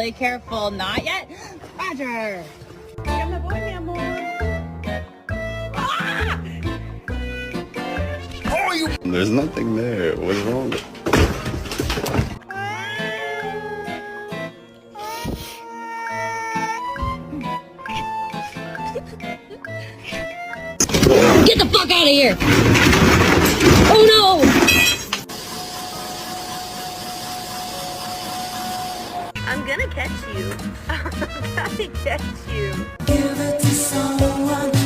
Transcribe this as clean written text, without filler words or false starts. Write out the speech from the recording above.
really careful. Not yet. Roger. Ya me voy, mi amor. Ah! Oh, you. There's nothing there. What's wrong? Get the fuck out of here! Oh no! I'm gonna catch you. I'm gonna catch you. Give it to someone.